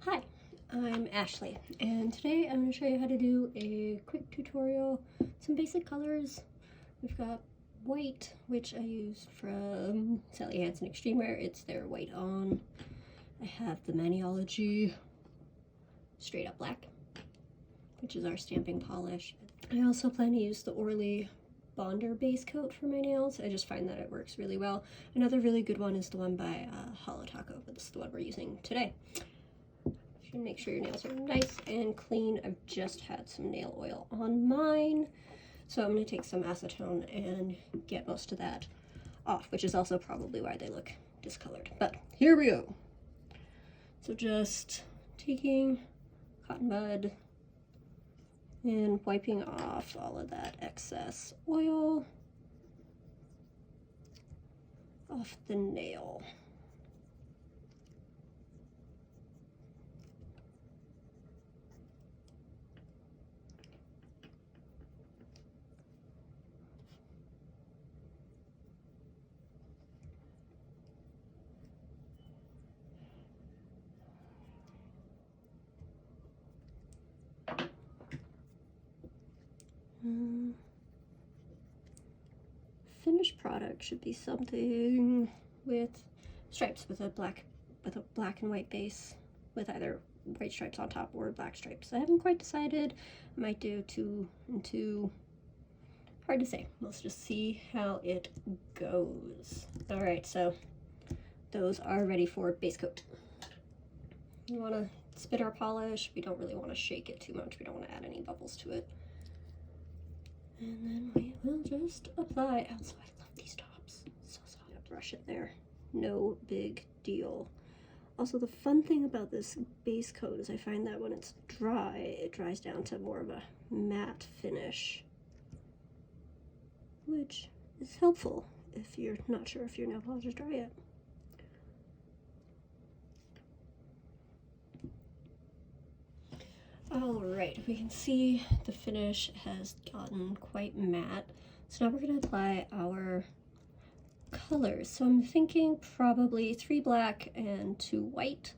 Hi, I'm Ashley, and today I'm going to show you how to do a quick tutorial, some basic colors. We've got white, which I used from Hansen Extreme Wear. It's their white on. I have the Maniology straight up black, which is our stamping polish. I also plan to use the Orly Bonder base coat for my nails. I just find that it works really well. Another really good one is the one by Hollow Taco, but this is the one we're using today. Make sure your nails are nice and clean. I've just had some nail oil on mine, so I'm going to take some acetone and get most of that off, which is also probably why they look discolored. But here we go. So just taking cotton bud and wiping off all of that excess oil off the nail. Finished product should be something with stripes, with a black and white base, with either white stripes on top or black stripes. I haven't quite decided. I might do 2 and 2. Hard to say. Let's just see how it goes. All right, so those are ready for base coat. We want to spit our polish. We don't really want to shake it too much. We don't want to add any bubbles to it. And then we will just apply. Also, I love these tops. So soft. Brush it there. No big deal. Also, the fun thing about this base coat is I find that when it's dry, it dries down to more of a matte finish, which is helpful if you're not sure if your nail polish is dry yet. Alright, we can see the finish has gotten quite matte. So now we're going to apply our colors. So I'm thinking probably 3 black and 2 white,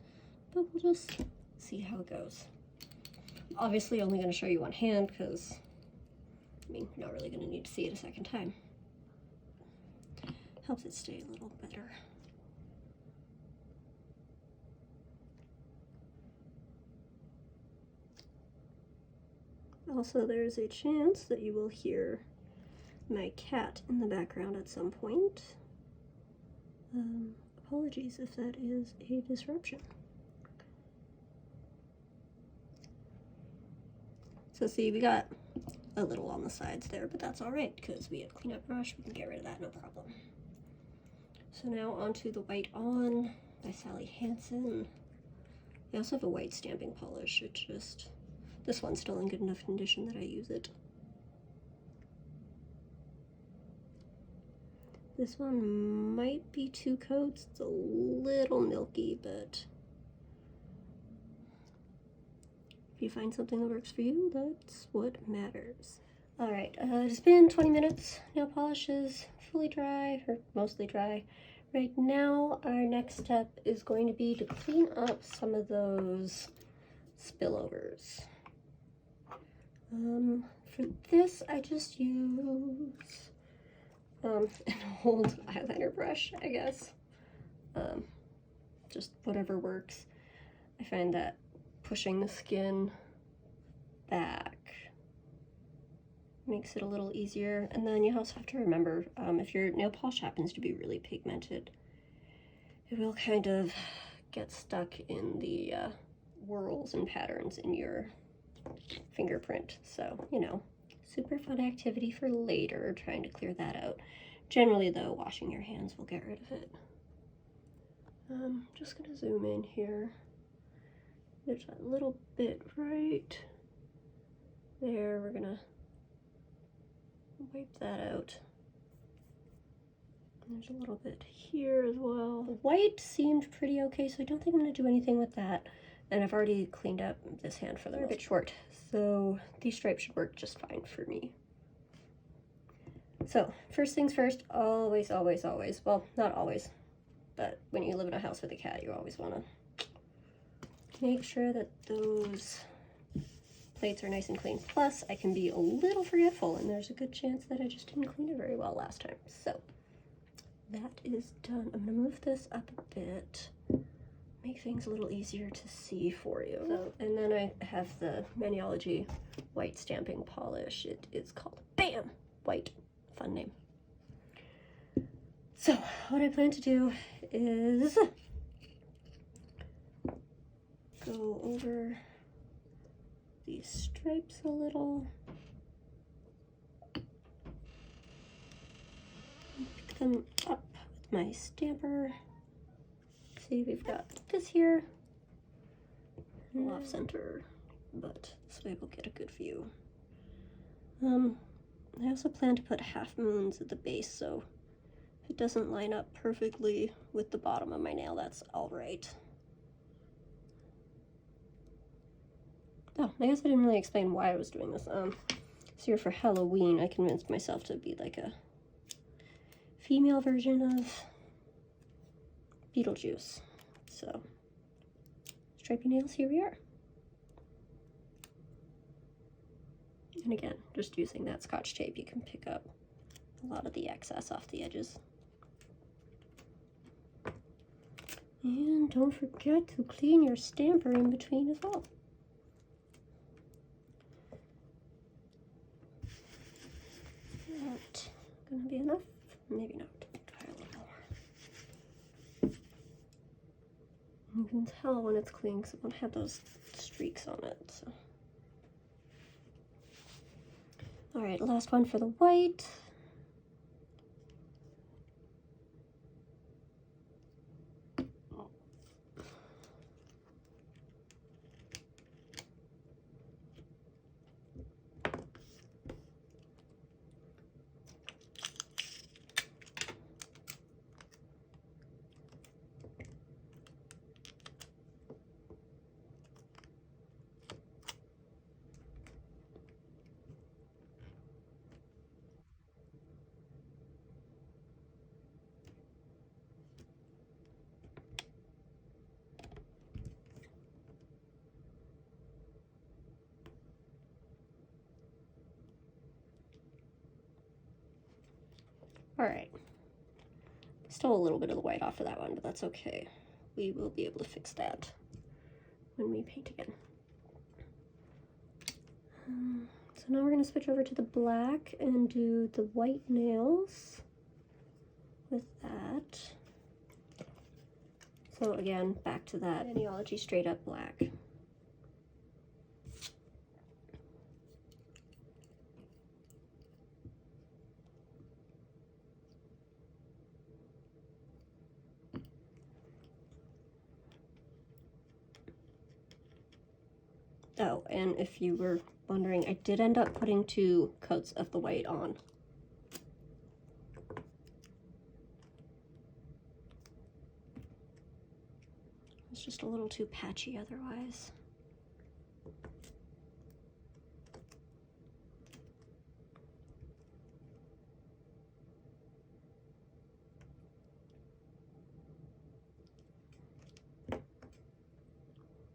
but we'll just see how it goes. Obviously only going to show you one hand because, I mean, you're not really going to need to see it a second time. Helps it stay a little better. Also, there's a chance that you will hear my cat in the background at some point. Apologies if that is a disruption. So see, we got a little on the sides there, but that's all right because we have cleanup brush. We can get rid of that, no problem. So now onto the white on by Hansen. I also have a white stamping polish. It just, this one's still in good enough condition that I use it. This one might be 2 coats. It's a little milky, but if you find something that works for you, that's what matters. All right, it's been 20 minutes. Nail polish is fully dry, or mostly dry. Right now, our next step is going to be to clean up some of those spillovers. For this, I just use an old eyeliner brush, I guess. Just whatever works. I find that pushing the skin back makes it a little easier. And then you also have to remember, if your nail polish happens to be really pigmented, it will kind of get stuck in the whorls and patterns in your fingerprint. So, you know, super fun activity for later, trying to clear that out. Generally though, washing your hands will get rid of it. I'm just gonna zoom in here. There's a little bit right there. We're gonna wipe that out. There's a little bit here as well. The white seemed pretty okay, so I don't think I'm gonna do anything with that. And I've already cleaned up this hand for the most. They're a bit short, so these stripes should work just fine for me. So, first things first, always, well, not always, but when you live in a house with a cat, you always want to make sure that those plates are nice and clean. Plus, I can be a little forgetful, and there's a good chance that I just didn't clean it very well last time. So that is done. I'm gonna move this up a bit, make things a little easier to see for you. So, and then I have the Maniology white stamping polish. It is called BAM! White. Fun name. So what I plan to do is go over these stripes a little. Pick them up with my stamper. See, we've got this here. Off center, but this way we'll get a good view. I also plan to put half moons at the base, so if it doesn't line up perfectly with the bottom of my nail, that's alright. Oh, I guess I didn't really explain why I was doing this. This year for Halloween, I convinced myself to be like a female version of Beetlejuice. So, stripy nails, here we are. And again, just using that Scotch tape, you can pick up a lot of the excess off the edges. And don't forget to clean your stamper in between as well. That gonna be enough? Maybe not. Try a little more. You can tell when it's clean because it won't have those streaks on it. So. All right, last one for the white. All right, still a little bit of the white off of that one, but that's okay. We will be able to fix that when we paint again. So now we're gonna switch over to the black and do the white nails with that. So again, back to that Maniology straight up black. Oh, and if you were wondering, I did end up putting 2 coats of the white on. It's just a little too patchy otherwise.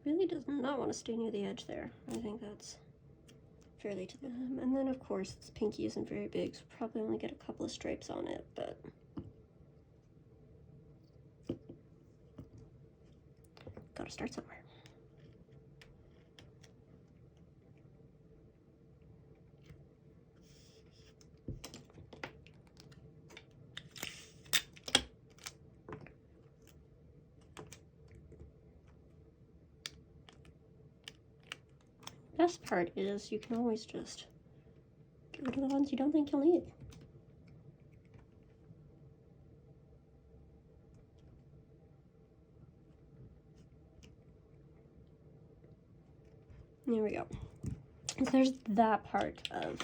Really does not want to stay near the edge there. I think that's fairly to them. And then of course its pinky isn't very big, so probably only get a couple of stripes on it, but gotta start somewhere. Best part is you can always just get rid of the ones you don't think you'll need. There we go. So there's that part of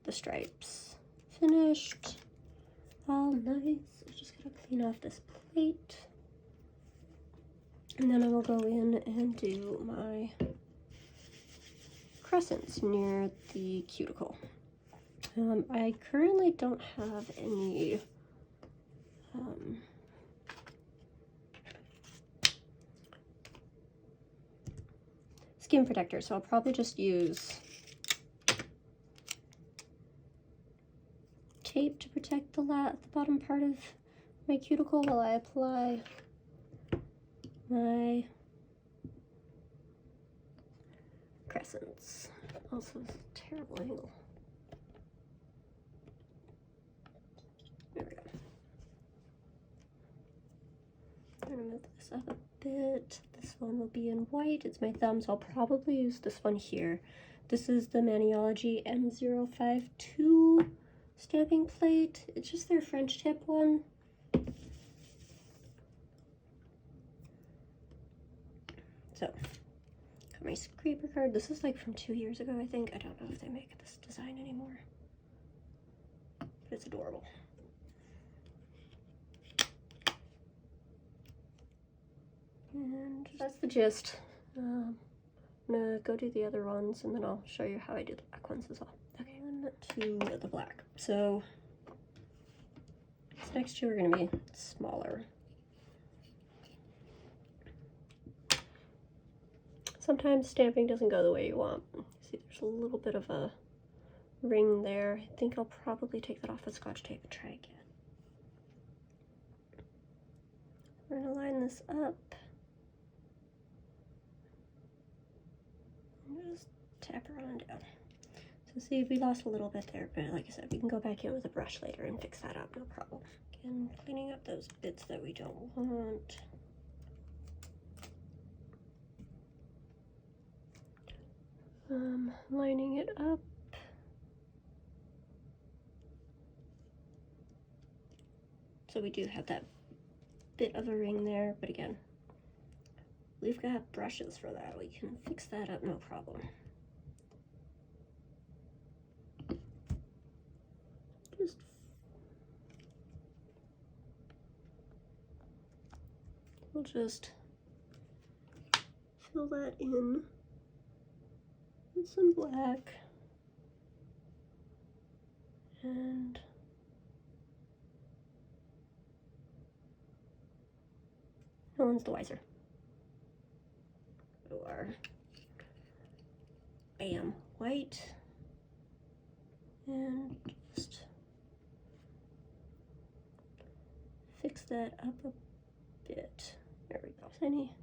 the stripes finished. All nice. I just gotta clean off this plate. And then I will go in and do my crescents near the cuticle. I currently don't have any skin protector, so I'll probably just use tape to protect the bottom part of my cuticle while I apply my crescents. Also, terrible angle. There we go. I'm gonna move this up a bit. This one will be in white. It's my thumb, so I'll probably use this one here. This is the Maniology M052 stamping plate. It's just their French tip one. So, got my scraper card. This is like from 2 years ago, I think. I don't know if they make this design anymore, but it's adorable. And that's the gist. I'm gonna go do the other ones, and then I'll show you how I do the black ones as well. Okay, on to the black. So these next two are gonna be smaller. Sometimes stamping doesn't go the way you want. See, there's a little bit of a ring there. I think I'll probably take that off with Scotch tape and try again. We're gonna line this up. Just tap her on down. So see, we lost a little bit there, but like I said, we can go back in with a brush later and fix that up, no problem. Again, cleaning up those bits that we don't want. Lining it up. So we do have that bit of a ring there, but again, we've got brushes for that. We can fix that up, no problem. Just we'll just fill that in with some black, and no one's the wiser. Or bam, white, and just fix that up a bit. There we go. Any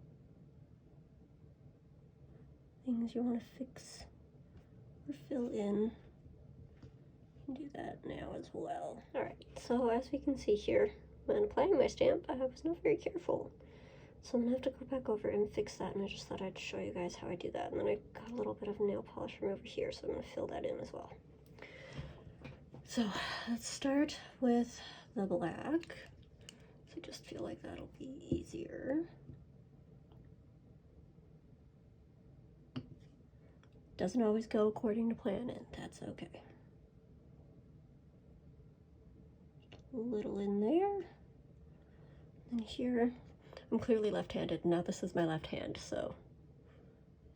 things you want to fix or fill in, you can do that now as well. Alright, so as we can see here, when applying my stamp, I was not very careful. So I'm gonna have to go back over and fix that, and I just thought I'd show you guys how I do that. And then I got a little bit of nail polish from over here, so I'm gonna fill that in as well. So let's start with the black. So I just feel like that'll be easier. Doesn't always go according to plan, and that's okay. A little in there. And here, I'm clearly left-handed. Now this is my left hand, so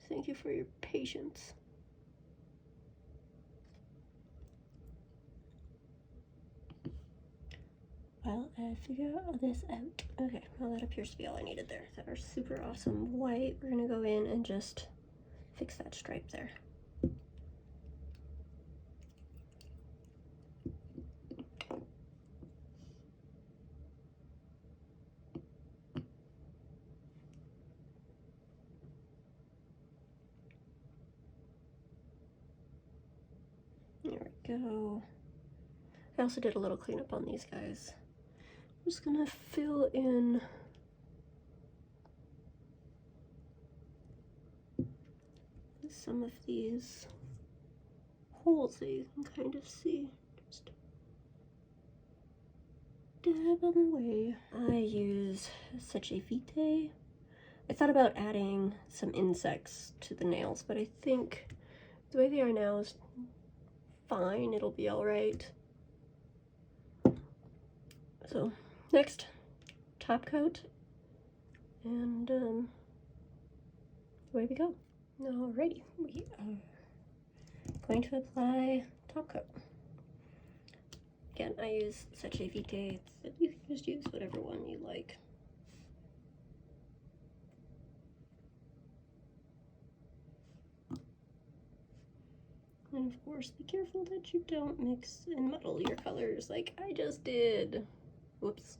thank you for your patience. While I figure all this out. Okay, well that appears to be all I needed there. That are super awesome white. We're gonna go in and just fix that stripe there. There we go. I also did a little cleanup on these guys. I'm just gonna fill in some of these holes that you can kind of see. Just dab them away. I use Seche Vite. I thought about adding some insects to the nails, but I think the way they are now is fine. It'll be all right. So next, top coat, and away we go. Alrighty, we are going to apply top coat. Again, I use Seche Vite, but you can just use whatever one you like. And of course, be careful that you don't mix and muddle your colors like I just did. Whoops.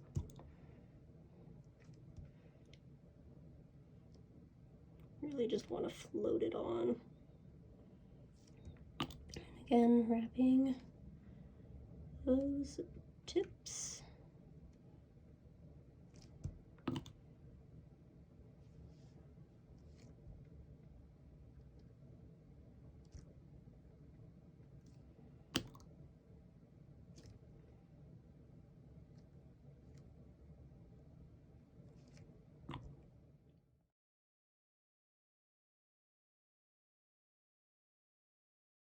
Really just want to float it on. And again, wrapping those tips.